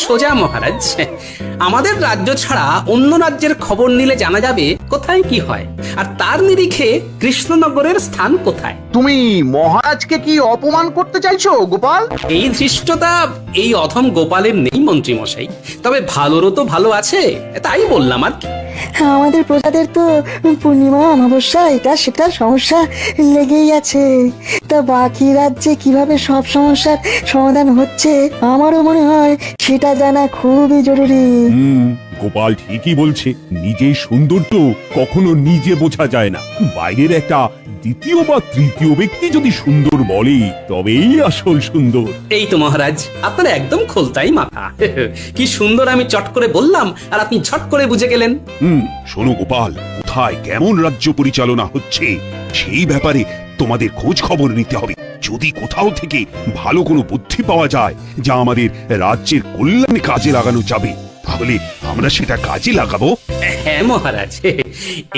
সোজা মহারাজ। আমাদের রাজ্য ছাড়া অন্য রাজ্যের খবর নিলে জানা যাবে কোথায় কি হয়, আর তার নিরিখে কৃষ্ণনগরের স্থান কোথায়। তুমি মহারাজকে কি অপমান করতে চাইছো গোপাল? এই ধৃষ্টতা এই অধম গোপালের নেই মন্ত্রী মশাই, তবে ভালোরও তো ভালো আছে, তাই বললাম আর কি। আমাদের প্রজাদের তো পূর্ণিমা অমাবস্যা এটা সেটা সমস্যা লেগেই আছে। তা বাকি রাজ্যে কিভাবে সব সমস্যার সমাধান হচ্ছে আমারও মনে হয় সেটা জানা খুবই জরুরি। গোপাল ঠিকই বলছে, নিজের সৌন্দর্য কখনো নিজে বোঝা যায় না, বাইরের একটা দ্বিতীয় বা তৃতীয় ব্যক্তি যদি সুন্দর বলে তবেই আসল সুন্দর। এই তো মহারাজ, আপনার একদম খোলতাই মাথা। কি সুন্দর আমি চট করে বললাম আর আপনি ছট করে বুঝে গেলেন। শোনো গোপাল, কোথায় কেমন রাজ্য পরিচালনা হচ্ছে সেই ব্যাপারে তোমাদের খোঁজ খবর নিতে হবে। যদি কোথাও থেকে ভালো কোনো বুদ্ধি পাওয়া যায় যা আমাদের রাজ্যের কল্যাণে কাজে লাগানো যাবে, তাহলে আমরা সেটা কাজে লাগাবো। হ্যাঁ মহারাজ,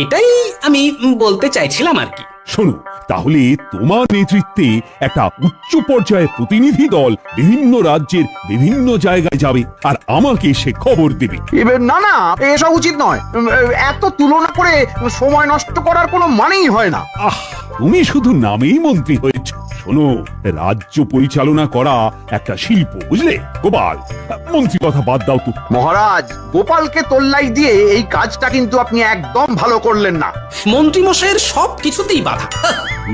এটাই আমি বলতে চাইছিলাম আর কি। শোনো, তাহলে তোমার নেতৃত্বে একটা উচ্চ পর্যায়ের প্রতিনিধি দল বিভিন্ন রাজ্যের বিভিন্ন জায়গায় যাবে আর আমাকে সে খবর দেবে। না না, এসব উচিত নয়। এত তুলনা করে সময় নষ্ট করার কোনো মানেই হয় না। তুমি শুধু নামেই মন্ত্রী হয়েছ। শোনো, রাজ্য পরিচালনা করা একটা শিল্প, বুঝলে গোপাল? মন্ত্রী কথা বাদ দাও তো। মহারাজ, গোপালকে তোল্লাই দিয়ে এই কাজটা কিন্তু আপনি একদম ভালো করলেন না। মন্ত্রী মশাইয়ের সব কিছুতেই বাধা।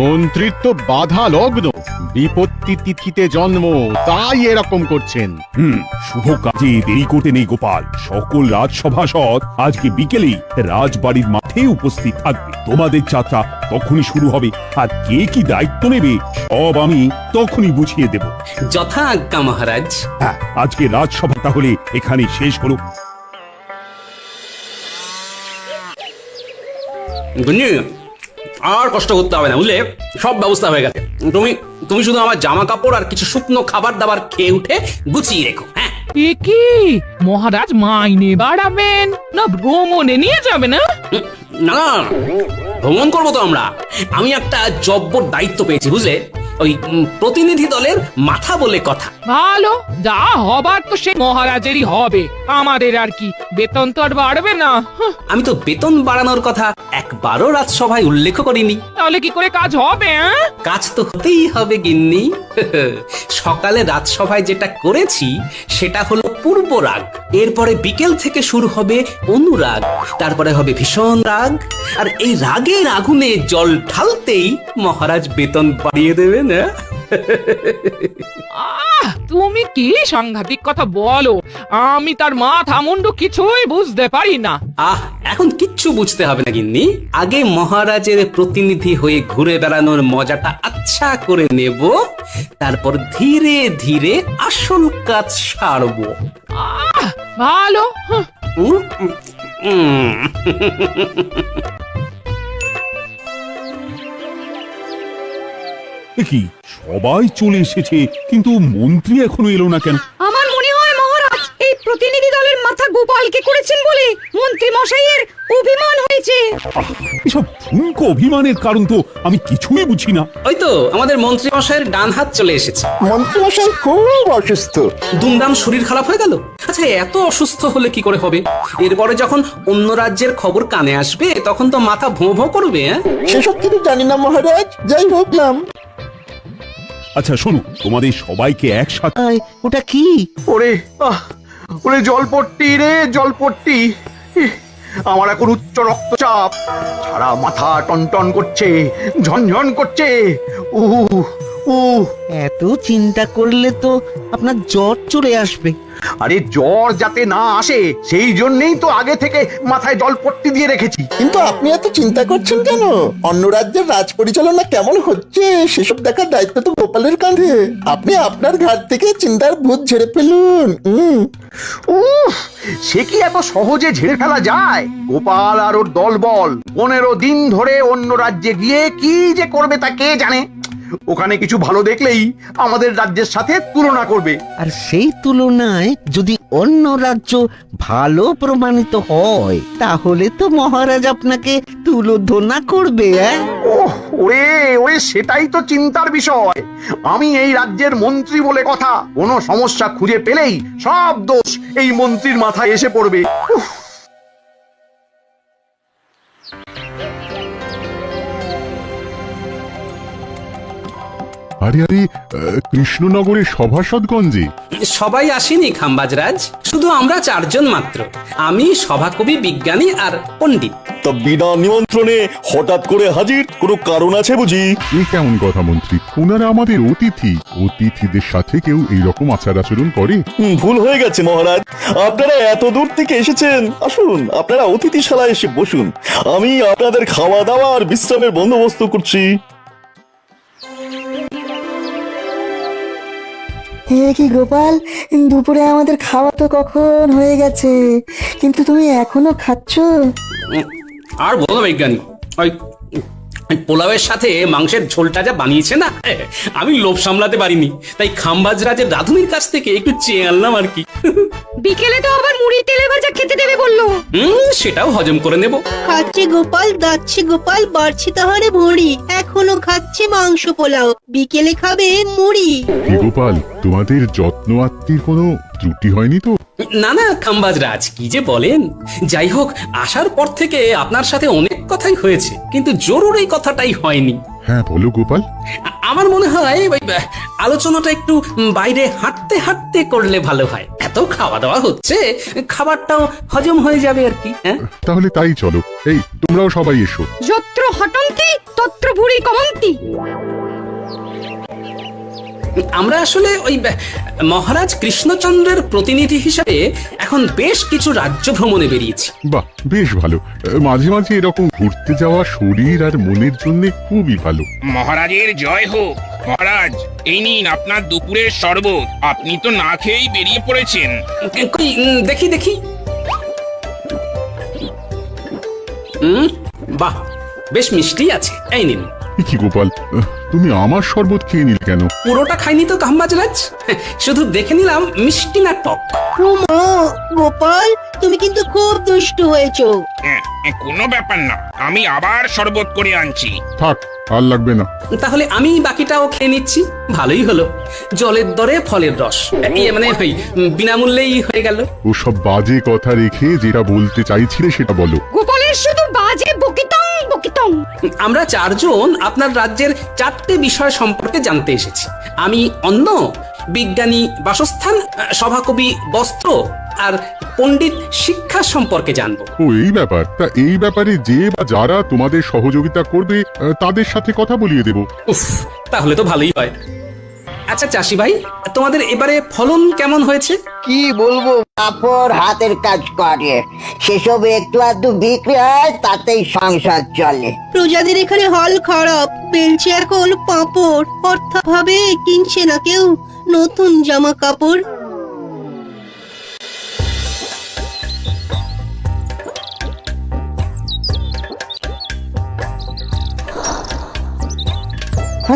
মন্ত্রিত্ব বাধা লগ্ন, বিপত্তি তিথিতে জন্ম, তাই এরকম করছেন। শুভ কাজে দেরি করতে নেই গোপাল। সকল রাজসভাসদ আজকে বিকেলেই রাজবাড়ির মাঠে উপস্থিত থাকবে। তোমাদের যাত্রা তখনই শুরু হবে, আর কে কি দায়িত্ব নেবে সব আমি তখনই বুঝিয়ে দেব। যথা আজ্ঞা মহারাজ। হ্যাঁ, আজকে রাজসভা তাহলে এখানে শেষ হলো। গুঞ্জু, আর কষ্ট করতে হবে না, বুঝলে? সব ব্যবস্থা হয়ে গেছে। তুমি তুমি শুধু আমার জামা কাপড় আর কিছু শুকনো খাবার দাবার খেয়ে উঠে গুছিয়ে রেখো। হ্যাঁ, কি মহারাজ মাইনে বাড়াবেন না ভ্রমণে নিয়ে যাবে না? না, ভ্রমণ করবো তো আমরা। আমি একটা জব্বর দায়িত্ব পেয়েছি, বুঝলে? ওই প্রতিনিধি দলের মাথা বলে কথা। ভালো, যা হবার তো সে মহারাজেরই হবে, আমাদের আর কি। বেতন তো আর বাড়বে না। আমি তো বেতন বাড়ানোর কথা একবারও রাজসভায় উল্লেখ করিনি। তাহলে কি করে কাজ হবে? কাজ তো হতেই হবে গিন্নি। সকালে রাজসভায় যেটা করেছি সেটা হলো পূর্ব রাগ, এরপরে বিকেল থেকে শুরু হবে অনুরাগ, তারপরে হবে ভীষণ রাগ, আর এই রাগের আগুনে জল ঢালতেই মহারাজ বেতন বাড়িয়ে দেবেন। তুমি কি সাংঘাতিক কথা বলো, আমি তার মাথা মুন্ডু কিছুই বুঝতে পারি না। এখন কিচ্ছু বুঝতে হবে না গিন্নি, আগে মহারাজের প্রতিনিধি হয়ে ঘুরে বেড়ানোর মজাটা আচ্ছা করে নেব, তারপর ধীরে ধীরে আসল কাজ সারবো। ভালো। কি সবাই চলে এসেছে, কিন্তু মন্ত্রী এখনো এলো না কেন? আমার মনে হয় মহারাজ এই প্রতিনিধি দলের মাথা গোপালকে করেছেন বলে মন্ত্রী মশাইয়ের অভিমান হয়েছে। এসব ঠুনকো অভিমানের কারণ তো আমি কিছুই বুঝি না। ওই তো আমাদের মন্ত্রী মশাইয়ের ডান হাত চলে এসেছে। মন্ত্রী মশাই খুব অসুস্থ, দুমদাম শরীর খারাপ হয়ে গেল। আচ্ছা, এত অসুস্থ হলে কি করে হবে? এরপরে যখন অন্য রাজ্যের খবর কানে আসবে তখন তো মাথা ভোঁ ভোঁ করবে। সেসব কিছু জানি না মহারাজ, যাই হোক নাম। আচ্ছা শোনো, তোমাদের সবাইকে একসাথে। ওটা কি? ওরে ওরে জলপট্টি রে জলপট্টি, আমার এখন উচ্চ রক্তচাপ, সারা মাথা টনটন করছে, ঝনঝন করছে। এত চিন্তা করলে তো আপনার জ্বর চলে আসবে। আরে জ্বর যাতে না আসে সেই জন্যই তো আগে থেকে মাথায় জলপট্টি দিয়ে রেখেছি। কিন্তু আপনি এত চিন্তা করছেন কেন? অন্য রাজ্যের রাজ পরিচালনা কেমন হচ্ছে সেসব দেখার দায়িত্ব তো গোপালের কাঁধে। আপনি আপনার ঘাট থেকে চিন্তার ভূত ঝেড়ে ফেলুন। সে কি এত সহজে ঝেড়ে ফেলা যায়? গোপাল আর ওর দলবল 15 দিন ধরে অন্য রাজ্যে গিয়ে কি যে করবে তা কে জানে। ওখানে কিছু ভালো দেখলেই আমাদের রাজ্যের সাথে তুলনা করবে, আর সেই তুলনায় যদি অন্য রাজ্য ভালো প্রমাণিত হয় তাহলে তো মহারাজ আপনাকে তুলোধনা করবে? ওহ, ওরে ওরে, সেটাই তো চিন্তার বিষয়। আমি এই রাজ্যের মন্ত্রী বলে কথা, কোনো সমস্যা খুঁজে পেলেই সব দোষ এই মন্ত্রীর মাথায় এসে পড়বে। উফ, আরে আরে, কৃষ্ণনগরের সভাসদগঞ্জে সবাই আসেনি খাম্বাজরাজ, শুধু আমরা চারজন মাত্র। আমি সভাকবি, বিজ্ঞানী আর পণ্ডিত। তা বিনা নিমন্ত্রণে হঠাৎ করে হাজির, কোনো কারণ আছে বুঝি? এই কেমন কথা মন্ত্রী? ওনারা আমাদের অতিথি, অতিথিদের সাথে কেউ এইরকম আচার আচরণ করে? ভুল হয়ে গেছে মহারাজ, আপনারা এত দূর থেকে এসেছেন। আসুন, আপনারা অতিথিশালায় এসে বসুন, আমি আপনাদের খাওয়া দাওয়া আর বিশ্রামের বন্দোবস্ত করছি। এ কি গোপাল, দুপুরে আমাদের খাওয়া তো কখন হয়ে গেছে, কিন্তু তুমি এখনো খাচ্ছ? আর বলো বিজ্ঞানী, ওই ওই পোলাওয়ের সাথে মাংসের ঝোলটা যা বানিয়েছে না, আমি লোভ সামলাতে পারিনি, তাই খাম্বাজরাজের রাধুনির কাছ থেকে একটু চেয়ে আনলাম আর কি। বিকেলে তো আবার মুড়ি তেলে ভাজা খেতে দেবে বললো। সেটাও হজম করে নেব। খাচ্ছে গোপাল, দাচ্ছে গোপাল, বাড়ছে তাহারে ভুঁড়ি, এখনো খাচ্ছে মাংস পোলাও, বিকেলে খাবে মুড়ি। কি গোপাল, তোমাদের যত্ন আত্মীর কোনো ত্রুটি হয়নি তো? না না খাম্বাজরাজ, কি যে বলেন। যাই হোক, আসার পর থেকে আপনার সাথে অনেক কথাই হয়েছে, কিন্তু জরুরি কথাটাই হয়নি। হ্যাঁ বলো গোপাল। আমার মনে হয় ওই আলোচনাটা একটু বাইরে হাঁটতে হাঁটতে করলে ভালো হয়। এত খাওয়া দাওয়া হচ্ছে, খাবারটাও হজম হয়ে যাবে আর কি। হ্যাঁ, তাহলে তাই চলো, এই তোমরাও সবাই এসো। যত্র হটন্তি তত্র ভুঁড়ি কমন্তি। আমরা আসলে ওই মহারাজ কৃষ্ণচন্দ্রের প্রতিনিধি হিসাবে এখন বেশ কিছু রাজ্য ভ্রমণে বেরিয়েছি। বাহ, বেশ ভালো। মাঝে মাঝে এরকম ঘুরতে যাওয়া শরীর আর মনের জন্য খুবই ভালো। মহারাজের জয় হোক। মহারাজ, এই নিন আপনার দুপুরের শরবত। আপনি তো না খেয়েই বেরিয়ে পড়েছেন। কই, দেখি দেখি। বাহ, বেশ মিষ্টি আছে, এই নিন। কি গোপাল, তুমি আমার শরবত খেয়ে নিলে কেন? পুরোটা খাইনি তো খাম্বাজরাজ, শুধু দেখে নিলাম মিষ্টি না টক। ও মা, গোপাল তুমি কিন্তু খুব দুষ্টু হয়েছো। কোনো ব্যাপার না, আমি আবার শরবত করে আনছি। থাক, আর লাগবে না। তাহলে আমি বাকিটাও খেয়ে নিচ্ছি। ভালোই হলো, জলের দরে ফলের রস, মানে ওই বিনামূল্যেই হয়ে গেল। ওসব বাজে কথা রেখে যেটা বলতে চাইছিলে সেটা বলো। গোপালের শুধু বাজে বকিতং বকিতং। আমরা চারজন আপনার রাজ্যের 4টে বিষয় সম্পর্কে জানতে এসেছি। আমি অন্ন, বিজ্ঞানী বাসস্থান, সভাকবি বস্ত্র আর পণ্ডিত শিক্ষা সম্পর্কে জানবো। ও এই ব্যাপার, তা এই ব্যাপারে যে বা যারা তোমাদের সহযোগিতা করবে তাদের সাথে কথা বলিয়ে দেব। উফ, তাহলে তো ভালোই হয়। আচ্ছা চাষি ভাই, তোমাদের এবারে ফলন কেমন হয়েছে? কি বলবো, কাপড় হাতের কাজ করে, সেসব একটু আধটু বিক্রি হয়, তাতেই সংসার চলে। প্রজাদের এখানে হাল খারাপ, বেলছে এখন পাঁপড়, অর্থাভাবে কিনছে না কেউ নতুন জামা কাপড়।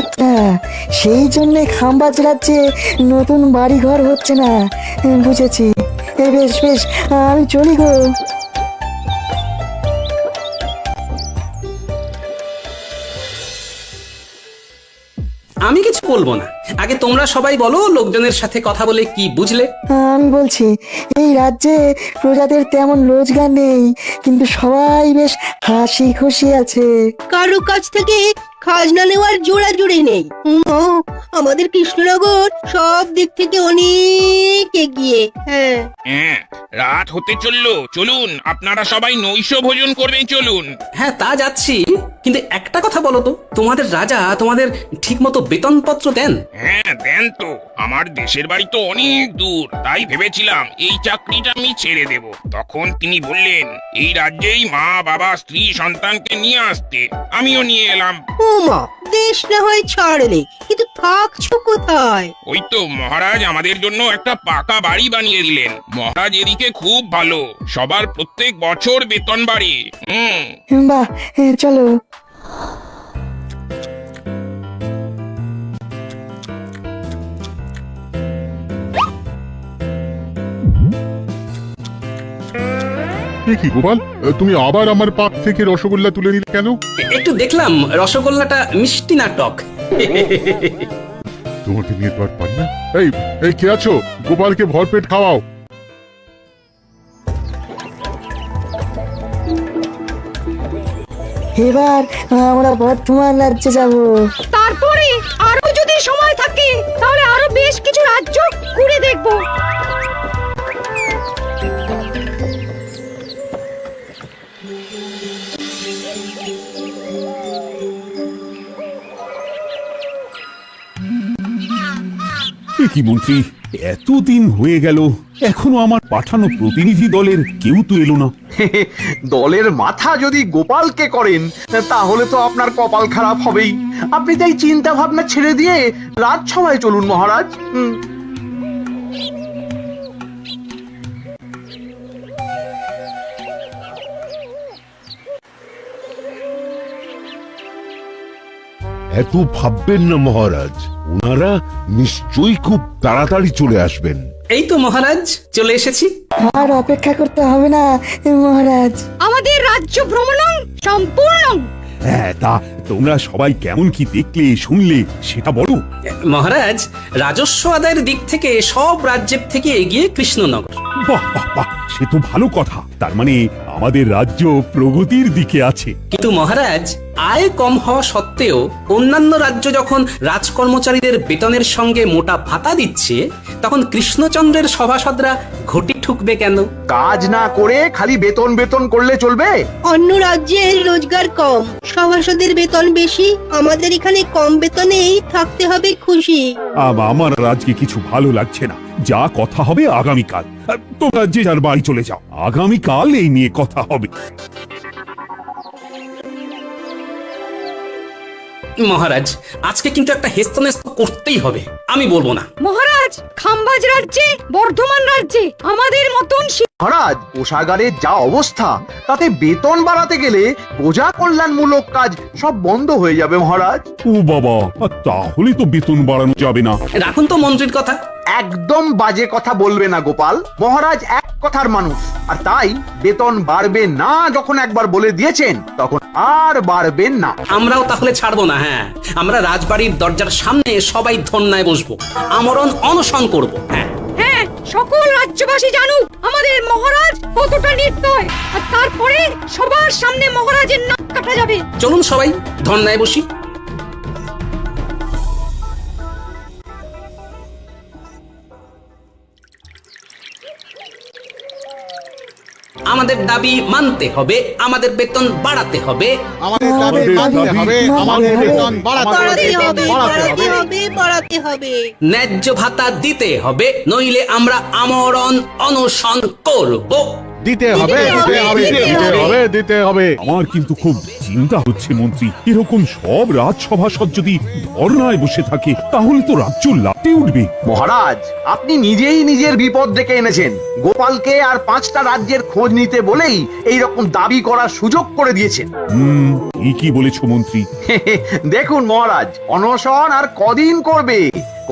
আচ্ছা, সেই জন্যে খাম্বাজ রাজ্যে নতুন বাড়ি ঘর হচ্ছে না, বুঝেছি। বেশ বেশ, আমি চলি গো। আমি কিছু বলবো না, আগে তোমরা সবাই বলো, লোকজনের সাথে কথা বলে কি বুঝলে? আমি বলছি, এই রাজ্যে প্রজাদের তেমন রোজগার নেই, কিন্তু সবাই বেশ হাসি খুশি আছে। কারো কাছ থেকে খাজনা নেওয়ার জোড়া জুড়ে নেই। আমাদের কৃষ্ণনগর সব দিক থেকে অনেক এগিয়ে। হ্যাঁ, রাত হতে চললো, চলুন আপনারা সবাই নৈশ ভোজন করবেন, চলুন। হ্যাঁ, তা যাচ্ছি, কিন্তু একটা কথা বলো তো, তোমাদের রাজা তোমাদের ঠিক মতো বেতনপত্র দেন? হ্যাঁ দেন তো, আমার দেশের বাড়ি তো অনেক দূর, তাই ভেবেছিলাম এই চাকরিটা আমি ছেড়ে দেব। তখন তিনি বললেন এই রাজ্যেই মা বাবা স্ত্রী সন্তানকে নিয়ে আসতে, আমিও নিয়ে এলাম। ও মা, দেশ না হয় ছাড়লে, কিন্তু থাকছো কোথায়? ওই তো মহারাজ আমাদের জন্য একটা পাকা বাড়ি বানিয়ে দিলেন। মহারাজ এদিকে খুব ভালো, সবার প্রত্যেক বছর বেতন বাড়ে। বাহ, চলো। কি গোপাল, তুমি আবার আমার পাক থেকে রসগোল্লা তুলে নিলে কেন? একটু দেখলাম রসগোল্লাটা মিষ্টি না টক। তোমাকে নিয়ে তো আর পারি না। এই এই কে আছো? গোপালকে ভরপেট খাওয়াও। এবার আমরা বর্ধমান রাজ্যে যাব। তারপরে আরো যদি সময় থাকে তাহলে আরো বেশ কিছু রাজ্য ঘুরে দেখব। এ কি মন্ত্রী, এতদিন হয়ে গেল এখনো আমার পাঠানো প্রতিনিধি দলের কেউ তো এলো না। দলের মাথা যদি গোপালকে করেন তাহলে তো আপনার কপাল খারাপ হবেই। আপনি তাই চিন্তা ভাবনা ছেড়ে দিয়ে রাজসভায় চলুন মহারাজ। এত ভাববেন না মহারাজ, ওনারা নিশ্চয়ই খুব তাড়াতাড়ি চলে আসবেন। এই তো মহারাজ চলে এসেছি। আর অপেক্ষা করতে হবে না মহারাজ। আমাদের রাজ্য ভ্রমণ সম্পূর্ণ। হ্যাঁ, তা তোমরা সবাই কেমন কি দেখলে শুনলে সেটা বলো। মহারাজ, রাজস্ব আদায়ের দিক থেকে সব রাজ্যের থেকে এগিয়ে কৃষ্ণনগর। বাহ বাহ বাহ, সে তো ভালো কথা। তার মানে আমাদের রাজ্য প্রগতির দিকে আছে। কিন্তু মহারাজ, আয় কম হওয়া সত্ত্বেও অন্যান্য রাজ্য যখন রাজকর্মচারীদের বেতনের সঙ্গে মোটা ভাতা দিচ্ছে, তখন কৃষ্ণচন্দ্রের সভাসদরা ঘটি ঠুকবে কেন? কাজ না করে খালি বেতন বেতন করলে চলবে? অন্য রাজ্যের রোজগার কম, সভাসদের বেতন বেশি, আমাদের এখানে কম বেতনেই থাকতে হবে খুশি। আমার রাজ্যে কিছু ভালো লাগছে না। যা কথা হবে আগামীকাল। তোমরা যে যার বাড়ি চলে যাও, আগামীকাল এই নিয়ে কথা হবে। মহারাজ, আজকে কিন্তু একটা হেস্তনেস্ত করতেই হবে, আমি বলবো না। মহারাজ, খাম্বাজ রাজ্যে, বর্ধমান রাজ্যে আমাদের মতন মহারাজ, কোষাগারের যা অবস্থা তাতে বেতন বাড়াতে গেলে প্রজা কল্যাণমূলক কাজ সব বন্ধ হয়ে যাবে মহারাজ। ও বাবা, তাহলে তো বেতন বাড়ানো যাবে না। রাখুন তো মন্ত্রীর কথা। একদম বাজে কথা বলবে না গোপাল। মহারাজ এক কথার মানুষ, আর তাই বেতন বাড়বে না যখন একবার বলে দিয়েছেন তখন আর বাড়বেন না। আমরাও তাহলে ছাড়বো না। হ্যাঁ, আমরা রাজবাড়ির দরজার সামনে সবাই ধর্নায় বসবো, আমরণ অনশন করবো। হ্যাঁ হ্যাঁ, সকল রাজ্যবাসী জানুক আমাদের মহারাজ কতটা নির্দয়, আর তারপরে সবার সামনে মহারাজের নাক কাটা যাবে। চলুন সবাই ধর্নায় বসি। আমাদের দাবি মানতে হবে, আমাদের বেতন বাড়াতে হবে। আমাদের দাবি মানতে হবে, আমাদের বেতন বাড়াতে হবে, বাড়াতে হবে। ন্যায্য ভাতা দিতে হবে, নইলে আমরা আমরণ অনশন করব। দিতে হবে, দিতে হবে, দিতে হবে, দিতে হবে। আমার কিন্তু খুব চিন্তা হচ্ছে মন্ত্রী, এরকম সব রাজসভাসদ যদি ধর্নায় বসে থাকে তাহলে তো রাজ্য লাটে উঠবে। মহারাজ, আপনি নিজেই নিজের বিপদ ডেকে এনেছেন। গোপালকে আর 5টা রাজ্যের খোঁজ নিতে বলেই এই রকম দাবি করার সুযোগ করে দিয়েছেন। ঠিকই বলেছো মন্ত্রী। দেখুন মহারাজ, অনশন আর কদিন করবে?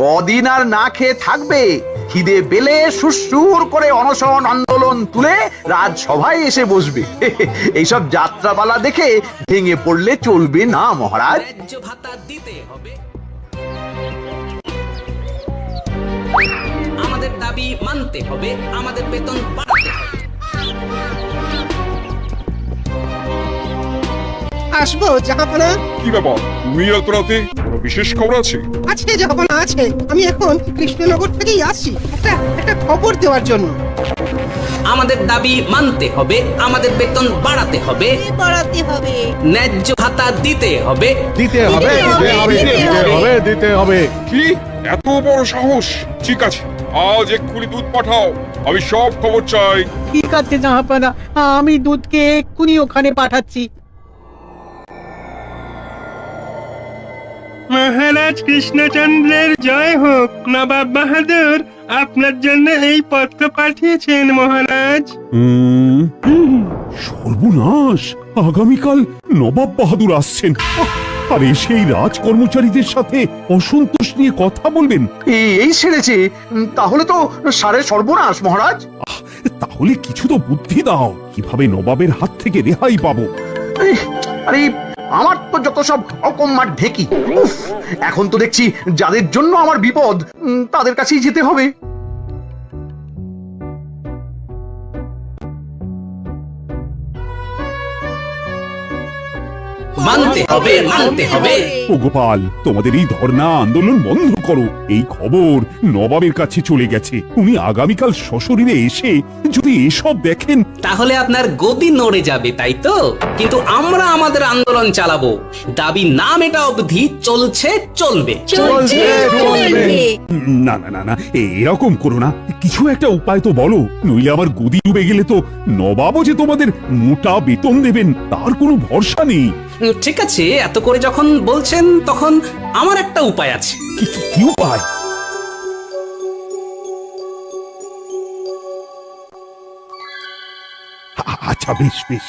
কদিন আর না খেয়ে থাকবে? খিদে পেলে সুসুর করে অনশন আন্দোলন তুলে রাজসভায় এসে বসবে। এইসব যাত্রাপালা দেখে ভেঙে পড়লে চলবে না মহারাজ। ন্যায্য ভাতা দিতে হবে, আমাদের দাবি মানতে হবে, আমাদের বেতন বাড়াতে হবে। আসবো জাহাপনা। কি ব্যাপার, তুমি এত রাতে? কোনো বিশেষ খবর আছে? আছে জাহাপনা, আছে। আমি এখন কৃষ্ণনগর থেকেই আসছি একটা খবর দেওয়ার জন্য। আমাদের দাবি মানতে হবে, আমাদের বেতন বাড়াতে হবে, বাড়াতে হবে। ন্যায্য ভাতা দিতে হবে। দিতে হবে, দিতে হবে, দিতে হবে, দিতে হবে। কি এত বড় সাহস? ঠিক আছে, আজ এক্ষুনি দুধ পাঠাও, আমি সব খবর চাই। ঠিক আছে জাহাপনা, আমি দুধকে এক্ষুনি ওখানে পাঠাচ্ছি। মহারাজ কৃষ্ণচন্দ্রের জয় হোক। নবাব বাহাদুর আপনার জন্য এই পত্র পাঠিয়েছেন মহারাজ। সর্বনাশ, আগামীকাল নবাব বাহাদুর আসছেন, আর সেই রাজ কর্মচারীদের সাথে অসন্তোষ নিয়ে কথা বলবেন। এই সেরেছে, তাহলে তো সারে সর্বনাশ মহারাজ। তাহলে কিছু তো বুদ্ধি দাও, কিভাবে নবাবের হাত থেকে রেহাই পাবো। আরে আমার তো যত সব অকম্মার ঢেকি। উফ, এখন তো দেখছি যাদের জন্য আমার বিপদ তাদের কাছেই যেতে হবে। মানতে হবে, মানতে হবে। ও গোপাল, তোমাদের এই ধর্ণা আন্দোলন বন্ধ করো। এই খবর নবাবের কাছে চলে গেছে। উনি আগামীকাল সশরীরে এসে যদি এসব দেখেন, তাহলে আপনার গদি নড়ে যাবে, তাই তো? কিন্তু আমরা আমাদের আন্দোলন চালাবো, দাবি না মেটা অবধি চলছে, চলবে। না না না না, এরকম করো না। কিছু একটা উপায় তো বলো, নইলে আমার গদি ডুবে গেলে তো নবাবও যে তোমাদের মোটা বেতন দেবেন তার কোনো ভরসা নেই। ঠিক আছে, এত করে যখন বলছেন তখন আমার একটা উপায় আছে। কি উপায়? আচ্ছা, বেশ বেশ।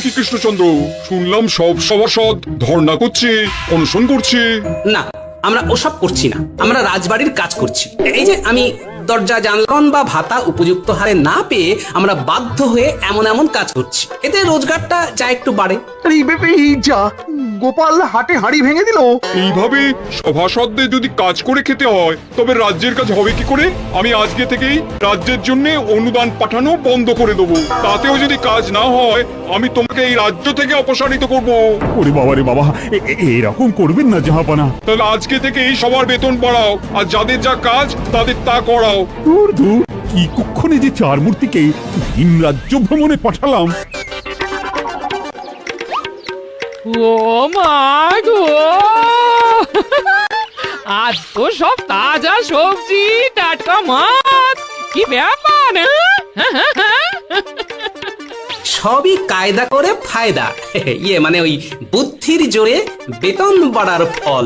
কি কৃষ্ণচন্দ্র, শুনলাম সব সভাসদ ধর্ণা করছে, অনশন করছে। না, আমরা ওসব করছি না, আমরা রাজবাড়ির কাজ করছি। এই যে আমি দরজা জানলাম বা ভাতা উপযুক্ত হারে না পেয়ে আমরা বাধ্য হয়ে এমন এমন কাজ করছি, এতে রোজগারটা যা একটু বাড়ে। যা গোপাল হাটে হাঁড়ি ভেঙে দিল। এইভাবে সভাসদদের যদি কাজ করে খেতে হয় তবে রাজ্যের কাজ হবে কি করে? আমি আজকে থেকেই রাজ্যের জন্য অনুদান পাঠানো বন্ধ করে দেবো। তাতেও যদি কাজ না হয় আমি তোমাকে এই রাজ্য থেকে অপসারিত করব। ওরে বাবা রে বাবা, এরকম করবেন না জাহাপানা। তাহলে আজকে থেকে এই সবার বেতন বাড়াও, আর যাদের যা কাজ তাদের তা করাও। দূর দূর, কি কুক্ষণে যে চার মূর্তিকে ভিন রাজ্য ভ্রমণে পাঠালাম। ও মা গো, আজ তো সব তাজা সবজি, টাটকা মাছ, কি ব্যাপার? সবই কায়দা করে ফায়দা, ইয়ে মানে ওই বুদ্ধির জোরে বেতন বাড়ার ফল।